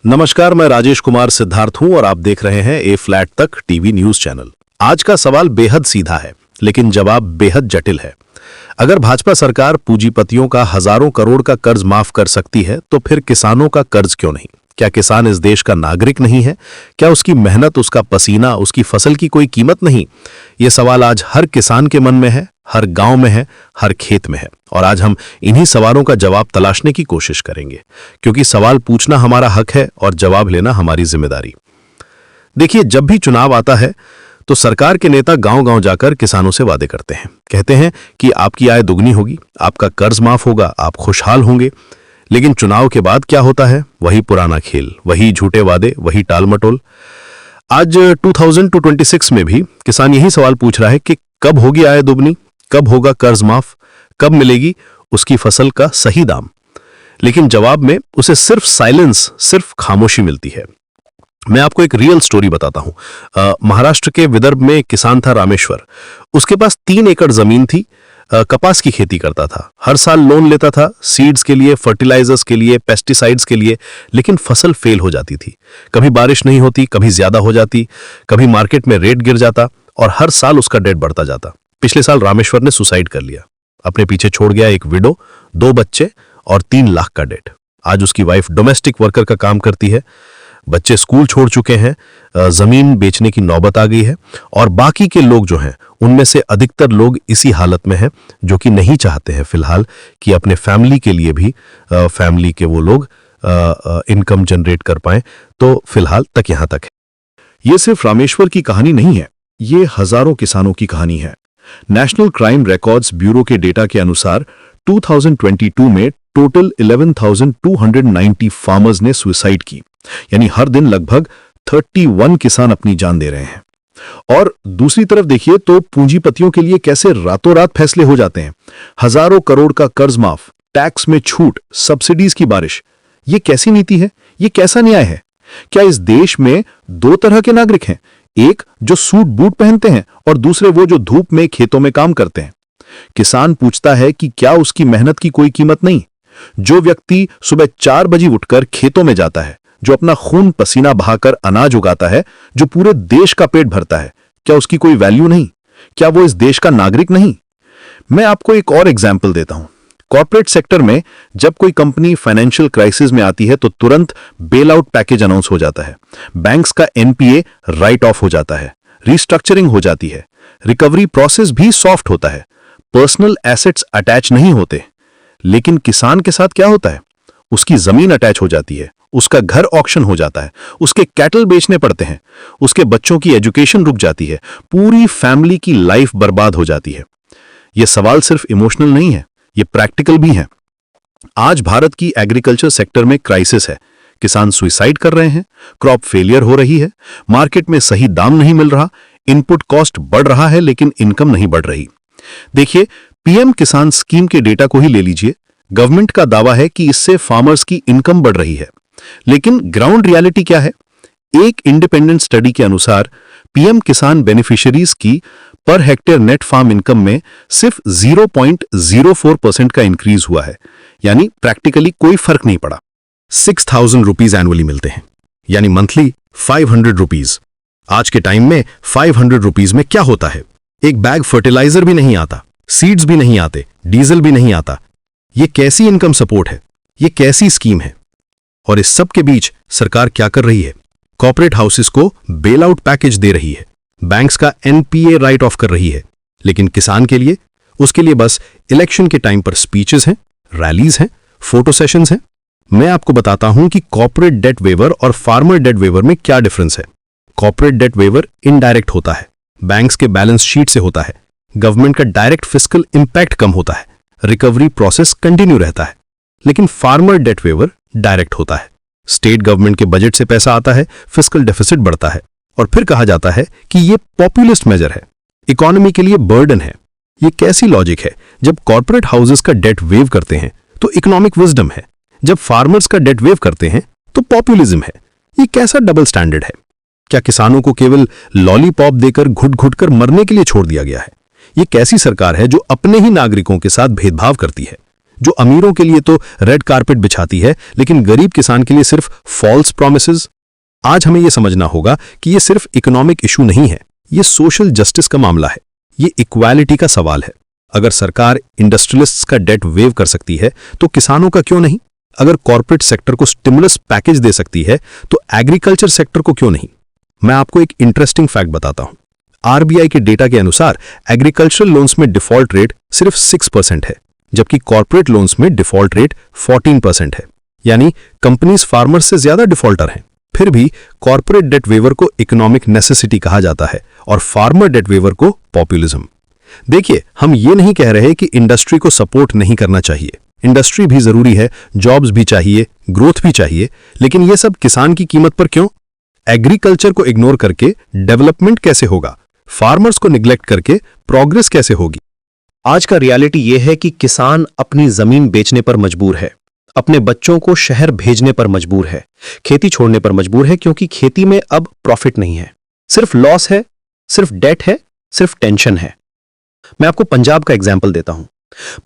नमस्कार, मैं राजेश कुमार सिद्धार्थ हूं और आप देख रहे हैं ए फ्लैट तक टीवी न्यूज चैनल। आज का सवाल बेहद सीधा है, लेकिन जवाब बेहद जटिल है। अगर भाजपा सरकार पूंजीपतियों का हजारों करोड़ का कर्ज माफ कर सकती है, तो फिर किसानों का कर्ज क्यों नहीं? क्या किसान इस देश का नागरिक नहीं है? क्या उसकी मेहनत, उसका पसीना, उसकी फसल की कोई कीमत नहीं? ये सवाल आज हर किसान के मन में है, हर गांव में है, हर खेत में है। और आज हम इन्हीं सवालों का जवाब तलाशने की कोशिश करेंगे, क्योंकि सवाल पूछना हमारा हक है और जवाब लेना हमारी जिम्मेदारी। देखिए, जब भी चुनाव आता है तो सरकार के नेता गांव-गांव जाकर किसानों से वादे करते हैं। कहते हैं कि आपकी आय दुगनी होगी, आपका कर्ज माफ होगा, आप खुशहाल होंगे। लेकिन चुनाव के बाद क्या होता है? वही पुराना खेल, वही झूठे वादे, वही टालमटोल। आज 2026 में भी किसान यही सवाल पूछ रहा है कि कब होगी आय दुगनी, कब होगा कर्ज माफ, कब मिलेगी उसकी फसल का सही दाम। लेकिन जवाब में उसे सिर्फ साइलेंस, सिर्फ खामोशी मिलती है। मैं आपको एक रियल स्टोरी बताता हूं। महाराष्ट्र के विदर्भ में एक किसान था, रामेश्वर। उसके पास 3 एकड़ जमीन थी। कपास की खेती करता था। हर साल लोन लेता था, सीड्स के लिए, फर्टिलाइजर्स के लिए, पेस्टिसाइड्स के लिए, लेकिन फसल फेल हो जाती थी। कभी बारिश नहीं होती, कभी ज्यादा हो जाती, कभी मार्केट में रेट गिर जाता और हर साल उसका डेट बढ़ता जाता। पिछले साल रामेश्वर ने सुसाइड कर लिया। अपने पीछे छोड़ गया एक विडो, 2 बच्चे और 3 लाख का डेट। आज उसकी वाइफ डोमेस्टिक वर्कर का काम करती है, बच्चे स्कूल छोड़ चुके हैं, जमीन बेचने की नौबत आ गई है और बाकी के लोग जो हैं उनमें से अधिकतर लोग इसी हालत में हैं, जो कि नहीं चाहते हैं फिलहाल कि अपने फैमिली के लिए भी फैमिली के वो लोग इनकम जनरेट कर पाएं। तो फिलहाल तक यहां तक है। ये सिर्फ रामेश्वर की कहानी नहीं है, ये हजारों किसानों की कहानी है। नेशनल क्राइम रिकॉर्ड्स ब्यूरो के डेटा के अनुसार 2022 में टोटल 11,290 फार्मर्स ने सुसाइड की, यानी हर दिन लगभग 31 किसान अपनी जान दे रहे हैं। और दूसरी तरफ देखिए तो पूंजीपतियों के लिए कैसे रातों रात फैसले हो जाते हैं। हजारों करोड़ का कर्ज माफ, टैक्स में छूट, सब्सिडीज की बारिश। ये कैसी नीति है? ये कैसा न्याय है? क्या इस देश में 2 तरह के नागरिक हैं? एक जो सूट बूट पहनते हैं और दूसरे वो जो धूप में खेतों में काम करते हैं। किसान पूछता है कि क्या उसकी मेहनत की कोई कीमत नहीं? जो व्यक्ति सुबह 4 बजे उठकर खेतों में जाता है, जो अपना खून पसीना बहाकर अनाज उगाता है, जो पूरे देश का पेट भरता है, क्या उसकी कोई वैल्यू नहीं? क्या वो इस देश का नागरिक नहीं? मैं आपको एक और एग्जाम्पल देता हूं। कॉर्पोरेट सेक्टर में जब कोई कंपनी फाइनेंशियल क्राइसिस में आती है तो तुरंत बेल आउट पैकेज अनाउंस हो जाता है, बैंक्स का एनपीए राइट ऑफ हो जाता है, रिस्ट्रक्चरिंग हो जाती है, रिकवरी प्रोसेस भी सॉफ्ट होता है, पर्सनल एसेट्स अटैच नहीं होते। लेकिन किसान के साथ क्या होता है? उसकी जमीन अटैच हो जाती है, उसका घर ऑक्शन हो जाता है, उसके कैटल बेचने पड़ते हैं, उसके बच्चों की एजुकेशन रुक जाती है, पूरी फैमिली की लाइफ बर्बाद हो जाती है। यह सवाल सिर्फ इमोशनल नहीं है, ये प्रैक्टिकल भी है। आज भारत की एग्रीकल्चर सेक्टर में क्राइसिस है। किसान सुसाइड कर रहे हैं, क्रॉप फेलियर हो रही है, मार्केट में सही दाम नहीं मिल रहा, इनपुट कॉस्ट बढ़ रहा है लेकिन इनकम नहीं बढ़ रही। देखिए, पीएम किसान स्कीम के डेटा को ही ले लीजिए। गवर्नमेंट का दावा है कि इससे फार्मर्स की इनकम बढ़ रही है, लेकिन ग्राउंड रियलिटी क्या है? एक इंडिपेंडेंट स्टडी के अनुसार पीएम किसान बेनिफिशियरीज की per hectare net farm income में सिर्फ 0.04% का इंक्रीज हुआ है, यानी प्रैक्टिकली कोई फर्क नहीं पड़ा। 6,000 रुपीज एनुअली मिलते हैं, यानी मंथली 500 रुपीज। आज के टाइम में 500 रुपीज में क्या होता है? एक बैग फर्टिलाइजर भी नहीं आता, सीड्स भी नहीं आते, डीजल भी नहीं आता। ये कैसी इनकम सपोर्ट है? ये कैसी स्कीम है? और इस सब के बीच सरकार क्या कर रही है? कॉर्पोरेट हाउसेस को बेल आउट पैकेज दे रही है, बैंक्स का एनपीए राइट ऑफ कर रही है, लेकिन किसान के लिए, उसके लिए बस इलेक्शन के टाइम पर स्पीचेस हैं, रैलीज हैं, फोटो सेशंस हैं। मैं आपको बताता हूं कि कॉर्पोरेट डेट वेवर और फार्मर डेट वेवर में क्या डिफरेंस है। कॉर्पोरेट डेट वेवर इनडायरेक्ट होता है, बैंक्स के बैलेंस शीट से होता है, गवर्नमेंट का डायरेक्ट फिस्कल इंपैक्ट कम होता है, रिकवरी प्रोसेस कंटिन्यू रहता है। लेकिन फार्मर डेट वेवर डायरेक्ट होता है, स्टेट गवर्नमेंट के बजट से पैसा आता है, फिस्कल डेफिसिट बढ़ता है और फिर कहा जाता है कि ये पॉपुलिस्ट मेजर है, इकोनॉमी के लिए बर्डन है। ये कैसी लॉजिक है? जब कॉर्पोरेट हाउसेस का डेट वेव करते हैं तो इकोनॉमिक विजडम है, जब फार्मर्स का डेट वेव करते हैं तो पॉपुलिज्म है। ये कैसा डबल स्टैंडर्ड है? क्या किसानों को केवल लॉलीपॉप देकर घुट घुट कर मरने के लिए छोड़ दिया गया है? ये कैसी सरकार है जो अपने ही नागरिकों के साथ भेदभाव करती है, जो अमीरों के लिए तो रेड कारपेट बिछाती है, लेकिन गरीब किसान के लिए सिर्फ फॉल्स प्रॉमिसेस। आज हमें यह समझना होगा कि यह सिर्फ इकोनॉमिक इशू नहीं है, यह सोशल जस्टिस का मामला है, ये इक्वालिटी का सवाल है। अगर सरकार इंडस्ट्रियलिस्ट्स का डेट वेव कर सकती है तो किसानों का क्यों नहीं? अगर कॉर्पोरेट सेक्टर को स्टिमुलस पैकेज दे सकती है तो एग्रीकल्चर सेक्टर को क्यों नहीं? मैं आपको एक इंटरेस्टिंग फैक्ट बताता हूं। आरबीआई के डेटा के अनुसार एग्रीकल्चरल लोन्स में डिफॉल्ट रेट सिर्फ 6% है, जबकि कॉर्पोरेट लोन्स में डिफॉल्ट रेट 14% है। यानी कंपनीज फार्मर्स से ज्यादा डिफॉल्टर हैं। फिर भी कॉर्पोरेट डेट वेवर को इकोनॉमिक नेसेसिटी कहा जाता है और फार्मर डेट वेवर को पॉपुलिज्म। देखिए, हम ये नहीं कह रहे कि इंडस्ट्री को सपोर्ट नहीं करना चाहिए। इंडस्ट्री भी जरूरी है, जॉब्स भी चाहिए, ग्रोथ भी चाहिए, लेकिन ये सब किसान की कीमत पर क्यों? एग्रीकल्चर को इग्नोर करके डेवलपमेंट कैसे होगा? फार्मर्स को निग्लेक्ट करके प्रोग्रेस कैसे होगी? आज का रियलिटी यह है कि किसान अपनी जमीन बेचने पर मजबूर है, अपने बच्चों को शहर भेजने पर मजबूर है, खेती छोड़ने पर मजबूर है, क्योंकि खेती में अब प्रॉफिट नहीं है, सिर्फ लॉस है, सिर्फ डेट है, सिर्फ टेंशन है। मैं आपको पंजाब का एग्जाम्पल देता हूं।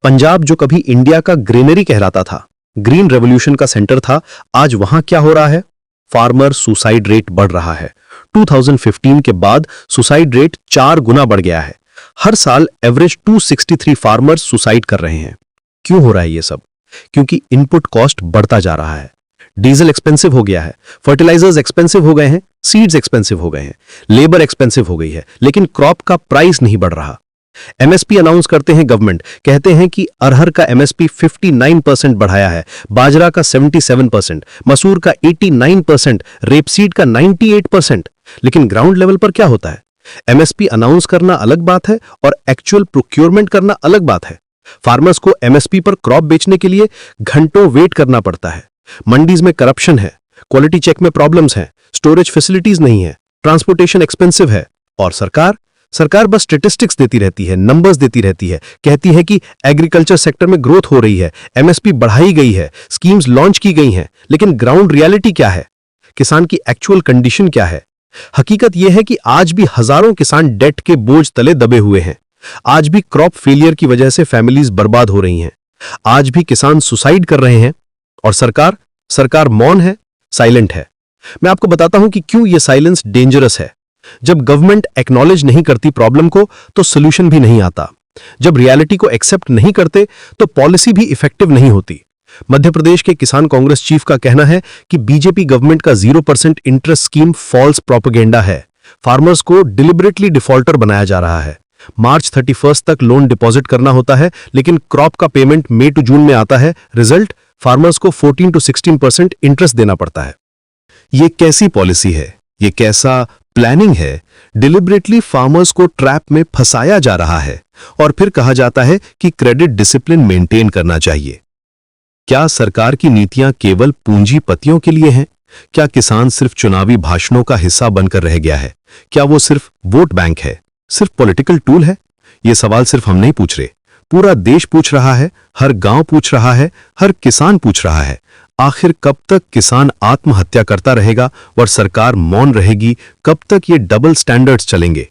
पंजाब जो कभी इंडिया का ग्रीनरी कहलाता था, ग्रीन रेवोल्यूशन का सेंटर था, आज वहां क्या हो रहा है? फार्मर सुसाइड रेट बढ़ रहा है। 2015 के बाद सुसाइड रेट 4 गुना बढ़ गया है। हर साल एवरेज 263 फार्मर्स सुसाइड कर रहे हैं। क्यों हो रहा है ये सब? क्योंकि इनपुट कॉस्ट बढ़ता जा रहा है। डीजल एक्सपेंसिव हो गया है, फर्टिलाइजर्स एक्सपेंसिव हो गए हैं, सीड्स एक्सपेंसिव हो गए हैं, लेबर एक्सपेंसिव हो गई है, लेकिन क्रॉप का प्राइस नहीं बढ़ रहा। एमएसपी अनाउंस करते हैं गवर्नमेंट, कहते हैं कि अरहर का एमएसपी 59% बढ़ाया है, बाजरा का 77%, मसूर का 89%, रेपसीड का 98%। लेकिन ग्राउंड लेवल पर क्या होता है? एमएसपी अनाउंस करना अलग बात है और एक्चुअल प्रोक्योरमेंट करना अलग बात है। फार्मर्स को एमएसपी पर क्रॉप बेचने के लिए घंटों वेट करना पड़ता है। मंडीज में करप्शन है, क्वालिटी चेक में प्रॉब्लम्स हैं, स्टोरेज फैसिलिटीज नहीं है, ट्रांसपोर्टेशन एक्सपेंसिव है, और सरकार बस स्टैटिस्टिक्स देती रहती है, नंबर्स देती रहती है, कहती है कि एग्रीकल्चर सेक्टर में ग्रोथ हो रही है, एमएसपी बढ़ाई गई है, स्कीम्स लॉन्च की गई हैं, लेकिन ग्राउंड रियलिटी क्या है? किसान की एक्चुअल कंडीशन क्या है? हकीकत यह है कि आज भी हजारों किसान डेट के बोझ तले दबे हुए हैं। आज भी क्रॉप फेलियर की वजह से फैमिलीज बर्बाद हो रही हैं। आज भी किसान सुसाइड कर रहे हैं और सरकार मौन है, साइलेंट है। मैं आपको बताता हूं कि क्यों यह साइलेंस डेंजरस है। जब गवर्नमेंट एक्नॉलेज नहीं करती प्रॉब्लम को तो सोल्यूशन भी नहीं आता। जब रियलिटी को एक्सेप्ट नहीं करते तो पॉलिसी भी इफेक्टिव नहीं होती। मध्य प्रदेश के किसान कांग्रेस चीफ का कहना है कि बीजेपी गवर्नमेंट का 0% इंटरेस्ट स्कीम फॉल्स प्रोपेगेंडा है। फार्मर्स को डिलिबरेटली डिफॉल्टर बनाया जा रहा है। मार्च 31 तक लोन डिपॉजिट करना होता है, लेकिन क्रॉप का पेमेंट मई टू जून में आता है। रिजल्ट, फार्मर्स को 14 to 16% इंटरेस्ट देना पड़ता है। ये कैसी पॉलिसी है? ये कैसा प्लानिंग है? डिलिबरेटली फार्मर्स को ट्रैप में फंसाया जा रहा है और फिर कहा जाता है कि क्रेडिट डिसिप्लिन मेंटेन करना चाहिए। क्या सरकार की नीतियां केवल पूंजीपतियों के लिए हैं? क्या किसान सिर्फ चुनावी भाषणों का हिस्सा बनकर रह गया है? क्या वो सिर्फ वोट बैंक है, सिर्फ पॉलिटिकल टूल है? ये सवाल सिर्फ हम नहीं पूछ रहे, पूरा देश पूछ रहा है, हर गांव पूछ रहा है, हर किसान पूछ रहा है। आखिर कब तक किसान आत्महत्या करता रहेगा और सरकार मौन रहेगी? कब तक ये डबल स्टैंडर्ड्स चलेंगे?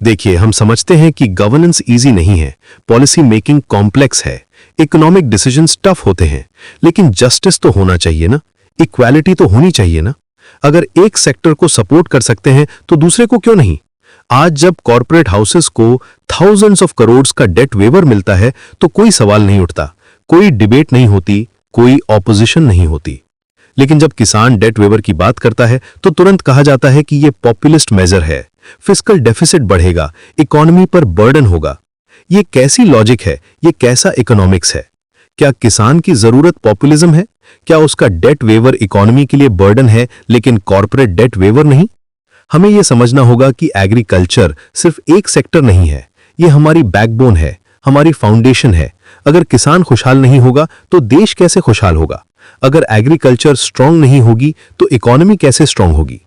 देखिए, हम समझते हैं कि गवर्नेंस इजी नहीं है, पॉलिसी मेकिंग कॉम्प्लेक्स है, इकोनॉमिक डिसीजंस टफ होते हैं, लेकिन जस्टिस तो होना चाहिए ना, इक्वालिटी तो होनी चाहिए ना। अगर एक सेक्टर को सपोर्ट कर सकते हैं तो दूसरे को क्यों नहीं? आज जब कॉर्पोरेट हाउसेस को थाउजेंड्स ऑफ करोड़ का डेट वेवर मिलता है तो कोई सवाल नहीं उठता, कोई डिबेट नहीं होती, कोई ऑपोजिशन नहीं होती। लेकिन जब किसान डेट वेवर की बात करता है तो तुरंत कहा जाता है कि यह पॉपुलिस्ट मेजर है, फिस्कल डेफिसिट बढ़ेगा, इकोनॉमी पर बर्डन होगा। ये कैसी लॉजिक है? ये कैसा इकोनॉमिक्स है? क्या किसान की जरूरत पॉपुलिज्म है? क्या उसका डेट वेवर इकोनॉमी के लिए बर्डन है लेकिन कॉर्पोरेट डेट वेवर नहीं? हमें यह समझना होगा कि एग्रीकल्चर सिर्फ एक सेक्टर नहीं है, यह हमारी बैकबोन है, हमारी फाउंडेशन है। अगर किसान खुशहाल नहीं होगा तो देश कैसे खुशहाल होगा? अगर एग्रीकल्चर स्ट्रांग नहीं होगी तो इकोनॉमी कैसे स्ट्रांग होगी?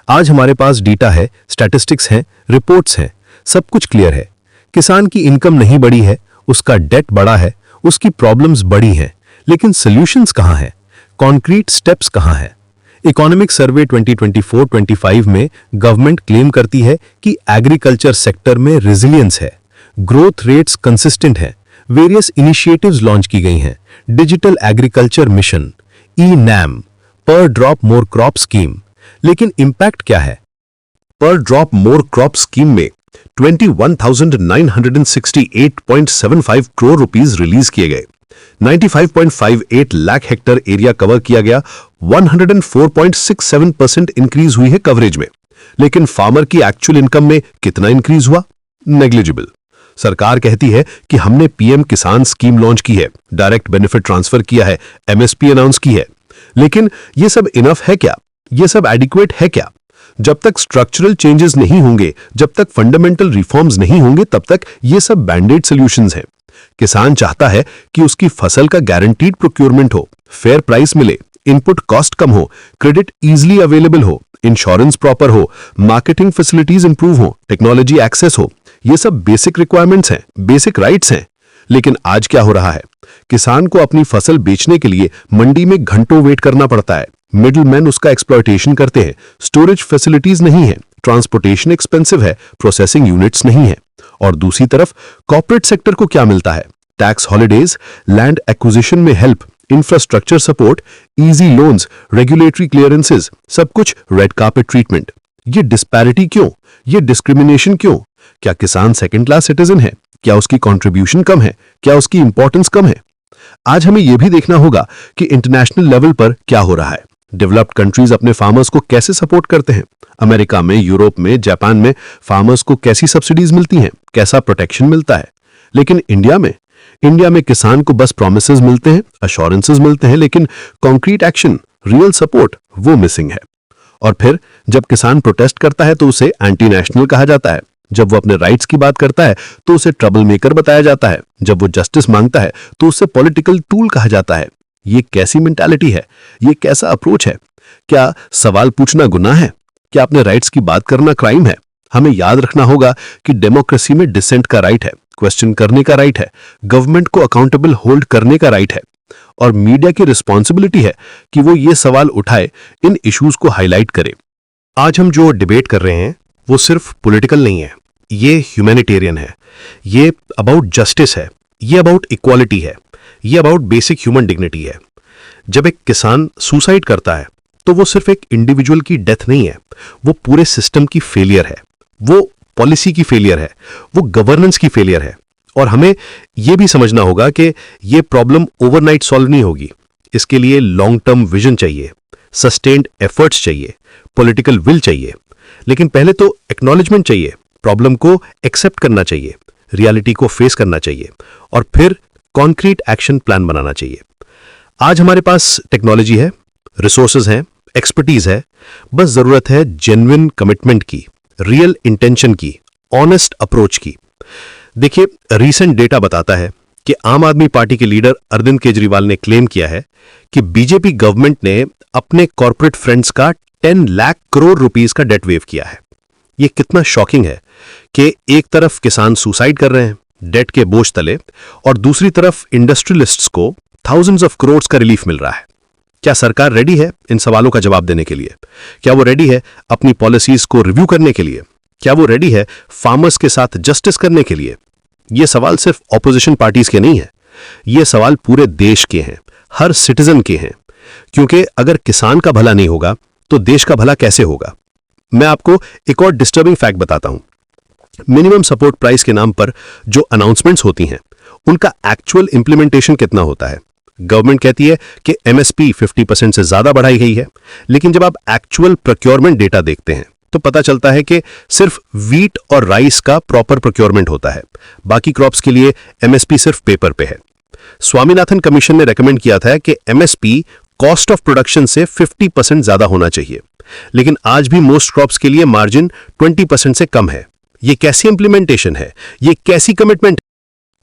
आज हमारे पास डेटा है, स्टैटिस्टिक्स हैं, रिपोर्ट्स हैं, सब कुछ क्लियर है। किसान की इनकम नहीं बढ़ी है, उसका डेट बढ़ा है, उसकी प्रॉब्लम्स बढ़ी हैं, लेकिन सॉल्यूशंस कहां हैं? कॉन्क्रीट स्टेप्स कहां हैं? इकोनॉमिक सर्वे 2024-25 में गवर्नमेंट क्लेम करती है कि एग्रीकल्चर सेक्टर में रेजिलियंस है, ग्रोथ रेट्स कंसिस्टेंट हैं, वेरियस इनिशिएटिव्स लॉन्च की गई हैं, डिजिटल एग्रीकल्चर मिशन, ई-नैम, पर ड्रॉप मोर क्रॉप स्कीम। लेकिन इंपैक्ट क्या है? पर ड्रॉप मोर क्रॉप स्कीम में 21,968.75 करोड़ रुपीस रिलीज किए गए, 95.58 लाख हेक्टर एरिया कवर किया गया, 104.67% इंक्रीज हुई है कवरेज में। लेकिन फार्मर की एक्चुअल इनकम में कितना इंक्रीज हुआ? नेग्लिजिबल। सरकार कहती है कि हमने पीएम किसान स्कीम लॉन्च की है, डायरेक्ट बेनिफिट ट्रांसफर किया है, एमएसपी अनाउंस की है। लेकिन ये सब इनफ है क्या? ये सब एडिक्वेट है क्या? जब तक स्ट्रक्चरल चेंजेस नहीं होंगे, जब तक फंडामेंटल रिफॉर्म्स नहीं होंगे, तब तक ये सब बैंडेड सॉल्यूशंस हैं। किसान चाहता है कि उसकी फसल का गारंटीड प्रोक्योरमेंट हो, फेयर प्राइस मिले, इनपुट कॉस्ट कम हो, क्रेडिट इजीली अवेलेबल हो, इंश्योरेंस प्रॉपर हो, मार्केटिंग फैसिलिटीज इंप्रूव हो, टेक्नोलॉजी एक्सेस हो। ये सब बेसिक रिक्वायरमेंट्स हैं, बेसिक राइट्स हैं। लेकिन आज क्या हो रहा है? किसान को अपनी फसल बेचने के लिए मंडी में घंटों वेट करना पड़ता है, मिडलमैन उसका एक्सप्लॉयटेशन करते हैं, स्टोरेज फैसिलिटीज नहीं है, ट्रांसपोर्टेशन एक्सपेंसिव है, प्रोसेसिंग यूनिट्स नहीं है। और दूसरी तरफ कॉर्पोरेट सेक्टर को क्या मिलता है? टैक्स हॉलिडेज, लैंड एक्विजिशन में help, infrastructure support, easy loans, regulatory clearances, सब कुछ रेड कार्पेट ट्रीटमेंट। ये डिस्पैरिटी क्यों? ये डिस्क्रिमिनेशन क्यों? क्या किसान सेकंड क्लास सिटीजन है? क्या उसकी कंट्रीब्यूशन कम है? क्या उसकी इंपॉर्टेंस कम है? आज हमें यह भी देखना होगा कि इंटरनेशनल लेवल पर क्या हो रहा है। डेवलप्ड कंट्रीज अपने फार्मर्स को कैसे सपोर्ट करते हैं? अमेरिका में, यूरोप में, जापान में फार्मर्स को कैसी सब्सिडीज मिलती हैं, कैसा प्रोटेक्शन मिलता है? लेकिन इंडिया में किसान को बस प्रॉमिसेस मिलते हैं, अश्योरेंसेस मिलते हैं, लेकिन कॉन्क्रीट एक्शन, रियल सपोर्ट वो मिसिंग है। और फिर जब किसान प्रोटेस्ट करता है तो उसे एंटी नेशनल कहा जाता है। जब वो अपने राइट्स की बात करता है तो उसे ट्रबल मेकर बताया जाता है। जब वो जस्टिस मांगता है तो उसे पॉलिटिकल टूल कहा जाता है। ये कैसी मेंटालिटी है? ये कैसा अप्रोच है? क्या सवाल पूछना गुनाह है? क्या अपने राइट्स की बात करना क्राइम है? हमें याद रखना होगा कि डेमोक्रेसी में डिसेंट का राइट है, क्वेश्चन करने का राइट है, गवर्नमेंट को अकाउंटेबल होल्ड करने का राइट है, और मीडिया की रिस्पॉन्सिबिलिटी है कि वो ये सवाल उठाए, इन इश्यूज को हाईलाइट करे। आज हम जो डिबेट कर रहे हैं वो सिर्फ पॉलिटिकल नहीं है, ये ह्यूमैनिटेरियन है, ये अबाउट जस्टिस है, ये अबाउट इक्वालिटी है, ये अबाउट बेसिक ह्यूमन डिग्निटी है। जब एक किसान सुसाइड करता है तो वो सिर्फ एक इंडिविजुअल की डेथ नहीं है, वो पूरे सिस्टम की फेलियर है, वो पॉलिसी की फेलियर है, वो गवर्नेंस की फेलियर है। और हमें यह भी समझना होगा कि ये प्रॉब्लम ओवरनाइट सॉल्व नहीं होगी। इसके लिए लॉन्ग टर्म विजन चाहिए, सस्टेन्ड एफर्ट्स चाहिए, पॉलिटिकल विल चाहिए। लेकिन पहले तो एक्नॉलेजमेंट चाहिए, प्रॉब्लम को एक्सेप्ट करना चाहिए, रियलिटी को फेस करना चाहिए, और फिर कॉन्क्रीट एक्शन प्लान बनाना चाहिए। आज हमारे पास टेक्नोलॉजी है, रिसोर्सेज हैं, एक्सपर्टीज है, बस जरूरत है जेन्युइन कमिटमेंट की, रियल इंटेंशन की, ऑनेस्ट अप्रोच की। देखिए, रीसेंट डेटा बताता है कि आम आदमी पार्टी के लीडर अरविंद केजरीवाल ने क्लेम किया है कि बीजेपी गवर्नमेंट ने अपने कॉर्पोरेट फ्रेंड्स का 10 लाख करोड़ रुपीस का डेट वेव किया है। यह कितना शॉकिंग है कि एक तरफ किसान सुसाइड कर रहे हैं डेट के बोझ तले, और दूसरी तरफ इंडस्ट्रियलिस्ट्स को थाउजेंड्स ऑफ करोड़ का रिलीफ मिल रहा है। क्या सरकार रेडी है इन सवालों का जवाब देने के लिए? क्या वो रेडी है अपनी पॉलिसीज को रिव्यू करने के लिए? क्या वो रेडी है फार्मर्स के साथ जस्टिस करने के लिए? ये सवाल सिर्फ ऑपोजिशन पार्टीज के नहीं है, ये सवाल पूरे देश के हैं, हर सिटीजन के हैं। क्योंकि अगर किसान का भला नहीं होगा तो देश का भला कैसे होगा? मैं आपको एक और डिस्टर्बिंग फैक्ट बताता हूं। मिनिमम सपोर्ट प्राइस के नाम पर जो अनाउंसमेंट्स होती हैं, उनका एक्चुअल इंप्लीमेंटेशन कितना होता है? गवर्नमेंट कहती है कि एमएसपी 50% से ज्यादा बढ़ाई गई है, लेकिन जब आप एक्चुअल प्रोक्योरमेंट डेटा देखते हैं तो पता चलता है कि सिर्फ वीट और राइस का प्रॉपर प्रोक्योरमेंट होता है, बाकी क्रॉप्स के लिए एमएसपी सिर्फ पेपर पे है। स्वामीनाथन कमीशन ने रेकमेंड किया था कि एमएसपी कॉस्ट ऑफ प्रोडक्शन से 50% ज्यादा होना चाहिए, लेकिन आज भी मोस्ट क्रॉप्स के लिए मार्जिन 20% से कम है। ये कैसी इंप्लीमेंटेशन है? ये कैसी कमिटमेंट?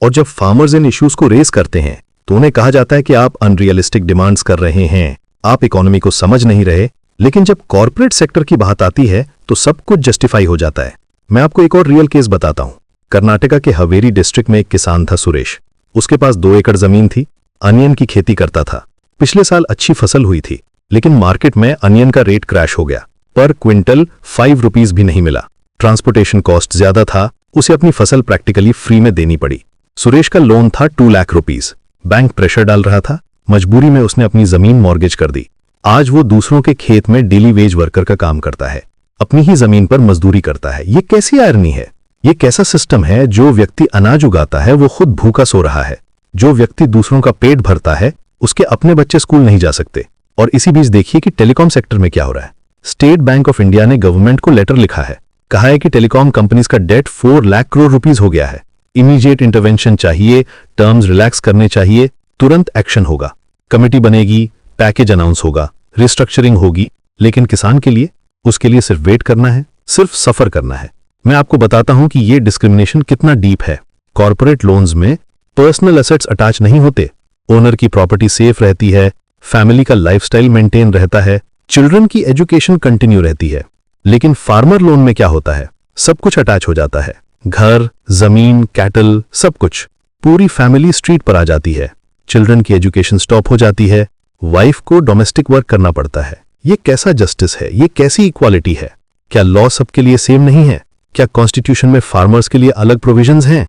और जब फार्मर्स इन इश्यूज को रेज करते हैं तो उन्हें कहा जाता है कि आप अनरियलिस्टिक डिमांड्स कर रहे हैं, आप इकोनॉमी को समझ नहीं रहे। लेकिन जब कॉर्पोरेट सेक्टर की बात आती है तो सब कुछ जस्टिफाई हो जाता है। मैं आपको एक और रियल केस बताता हूं। कर्नाटका के हवेरी डिस्ट्रिक्ट में एक किसान था, सुरेश। उसके पास 2 एकड़ जमीन थी, अनियन की खेती करता था। पिछले साल अच्छी फसल हुई थी, लेकिन मार्केट में अनियन का रेट क्रैश हो गया। पर क्विंटल 5 रुपीज भी नहीं मिला। ट्रांसपोर्टेशन कॉस्ट ज्यादा था, उसे अपनी फसल प्रैक्टिकली फ्री में देनी पड़ी। सुरेश का लोन था 2 लाख रुपीस। बैंक प्रेशर डाल रहा था, मजबूरी में उसने अपनी जमीन मॉर्गेज कर दी। आज वो दूसरों के खेत में डेली वेज वर्कर का काम करता है, अपनी ही जमीन पर मजदूरी करता है। ये कैसी आयरनी है? ये कैसा सिस्टम है? जो व्यक्ति अनाज उगाता है वो खुद भूखा सो रहा है, जो व्यक्ति दूसरों का पेट भरता है उसके अपने बच्चे स्कूल नहीं जा सकते। और इसी बीच देखिए कि टेलीकॉम सेक्टर में क्या हो रहा है। स्टेट बैंक ऑफ इंडिया ने गवर्नमेंट को लेटर लिखा है, कहा है कि टेलीकॉम कंपनीज का डेट 4 लाख करोड़ रुपीस हो गया है, इमीडिएट इंटरवेंशन चाहिए, टर्म्स रिलैक्स करने चाहिए, तुरंत एक्शन होगा। कमेटी बनेगी, पैकेज अनाउंस होगा, रिस्ट्रक्चरिंग होगी। लेकिन किसान के लिए, उसके लिए सिर्फ वेट करना है, सिर्फ सफर करना है। मैं आपको बताता हूं कि ये डिस्क्रिमिनेशन कितना डीप है। कॉर्पोरेट लोन्स में पर्सनल एसेट्स अटैच नहीं होते, ओनर की प्रॉपर्टी सेफ रहती है, फैमिली का लाइफस्टाइल मेंटेन रहता है, चिल्ड्रन की एजुकेशन कंटिन्यू रहती है। लेकिन फार्मर लोन में क्या होता है? सब कुछ अटैच हो जाता है, घर, जमीन, कैटल, सब कुछ। पूरी फैमिली स्ट्रीट पर आ जाती है, चिल्ड्रन की एजुकेशन स्टॉप हो जाती है, वाइफ को डोमेस्टिक वर्क करना पड़ता है। ये कैसा जस्टिस है? ये कैसी इक्वालिटी है? क्या लॉ सबके लिए सेम नहीं है? क्या कॉन्स्टिट्यूशन में फार्मर्स के लिए अलग प्रोविजंस हैं?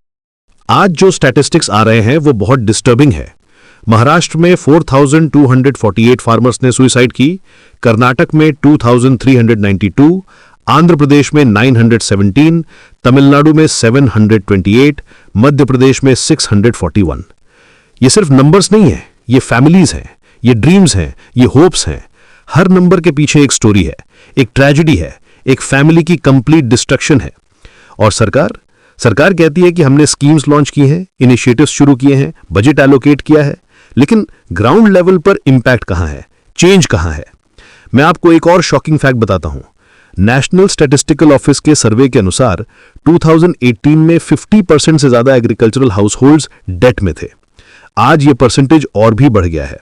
आज जो स्टैटिस्टिक्स आ रहे हैं वो बहुत डिस्टर्बिंग है। महाराष्ट्र में 4,248 फार्मर्स ने सुसाइड की, कर्नाटक में 2,392, आंध्र प्रदेश में 917, तमिलनाडु में 728, मध्य प्रदेश में 641। ये सिर्फ नंबर्स नहीं है, ये फैमिलीज हैं, ये ड्रीम्स हैं, ये होप्स हैं। हर नंबर के पीछे एक स्टोरी है, एक ट्रेजेडी है, एक फैमिली की कंप्लीट डिस्ट्रक्शन है। और सरकार कहती है कि हमने स्कीम्स लॉन्च की हैं, इनिशिएटिव्स शुरू किए हैं, बजट एलोकेट किया है, लेकिन ग्राउंड लेवल पर इंपैक्ट कहां है? चेंज कहां है? मैं आपको एक और शॉकिंग फैक्ट बताता हूं। नेशनल स्टैटिस्टिकल ऑफिस के सर्वे के अनुसार 2018 में 50% से ज्यादा एग्रीकल्चरल हाउसहोल्ड्स डेट में थे। आज ये परसेंटेज और भी बढ़ गया है।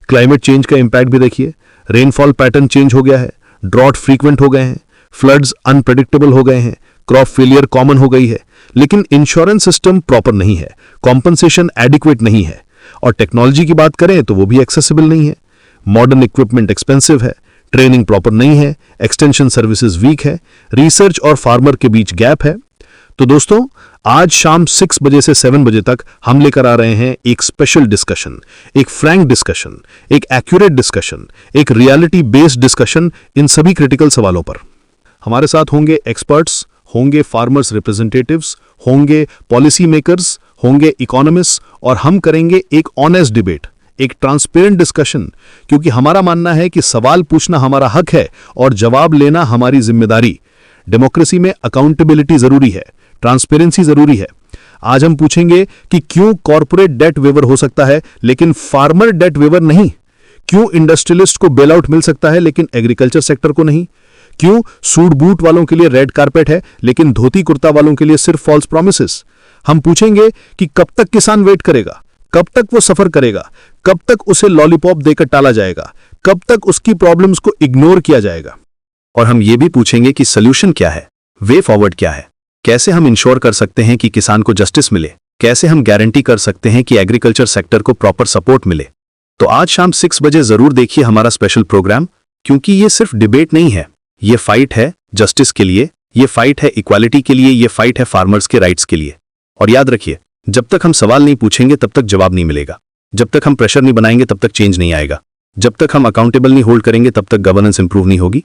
क्लाइमेट चेंज का इंपैक्ट भी देखिए, रेनफॉल पैटर्न चेंज हो गया है, ड्रॉट फ्रीक्वेंट हो गए हैं, फ्लड्स अनप्रेडिक्टेबल हो गए हैं, क्रॉप फेलियर कॉमन हो गई है। लेकिन इंश्योरेंस सिस्टम प्रॉपर नहीं है, कॉम्पनसेशन एडिक्वेट नहीं है, और टेक्नोलॉजी की बात करें तो वो भी एक्सेसिबल नहीं है। मॉडर्न इक्विपमेंट एक्सपेंसिव है, ट्रेनिंग प्रॉपर नहीं है, एक्सटेंशन सर्विसेज वीक है, रिसर्च और फार्मर के बीच गैप है। तो दोस्तों, आज शाम 6 बजे से 7 बजे तक हम लेकर आ रहे हैं एक स्पेशल डिस्कशन, एक फ्रैंक डिस्कशन, एक एक्यूरेट डिस्कशन, एक रियलिटी बेस्ड डिस्कशन इन सभी क्रिटिकल सवालों पर। हमारे साथ होंगे एक्सपर्ट्स, होंगे फार्मर्स रिप्रेजेंटेटिव्स, होंगे पॉलिसी मेकर्स, होंगे इकोनॉमिस्ट, और हम करेंगे एक ऑनेस्ट डिबेट, एक ट्रांसपेरेंट डिस्कशन। क्योंकि हमारा मानना है कि सवाल पूछना हमारा हक है और जवाब लेना हमारी जिम्मेदारी। डेमोक्रेसी में अकाउंटेबिलिटी जरूरी है, ट्रांसपेरेंसी जरूरी है। आज हम पूछेंगे कि क्यों कॉर्पोरेट डेट वेवर हो सकता है लेकिन फार्मर डेट वेवर नहीं? क्यों इंडस्ट्रियलिस्ट को बेल आउट मिल सकता है लेकिन एग्रीकल्चर सेक्टर को नहीं? क्यों सूट बूट वालों के लिए रेड कारपेट है लेकिन धोती कुर्ता वालों के लिए सिर्फ फॉल्स प्रॉमिसेस? हम पूछेंगे कि कब तक किसान वेट करेगा, कब तक वो सफर करेगा, कब तक उसे लॉलीपॉप देकर टाला जाएगा, कब तक उसकी प्रॉब्लम्स को इग्नोर किया जाएगा। और हम ये भी पूछेंगे कि सोल्यूशन क्या है, वे फॉरवर्ड क्या है, कैसे हम इंश्योर कर सकते हैं कि किसान को जस्टिस मिले, कैसे हम गारंटी कर सकते हैं कि एग्रीकल्चर सेक्टर को प्रॉपर सपोर्ट मिले। तो आज शाम 6 बजे जरूर देखिए हमारा स्पेशल प्रोग्राम, क्योंकि ये सिर्फ डिबेट नहीं है, ये फाइट है जस्टिस के लिए, ये फाइट है इक्वालिटी के लिए, ये फाइट है फार्मर्स के राइट्स के लिए। और याद रखिए, जब तक हम सवाल नहीं पूछेंगे तब तक जवाब नहीं मिलेगा, जब तक हम प्रेशर नहीं बनाएंगे तब तक चेंज नहीं आएगा, जब तक हम अकाउंटेबल नहीं होल्ड करेंगे तब तक गवर्नेंस इंप्रूव नहीं होगी।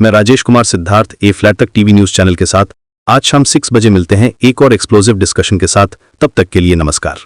मैं राजेश कुमार सिद्धार्थ ए फ्लैट तक टीवी न्यूज चैनल के साथ आज शाम 6 बजे मिलते हैं एक और एक्सप्लोसिव डिस्कशन के साथ। तब तक के लिए नमस्कार।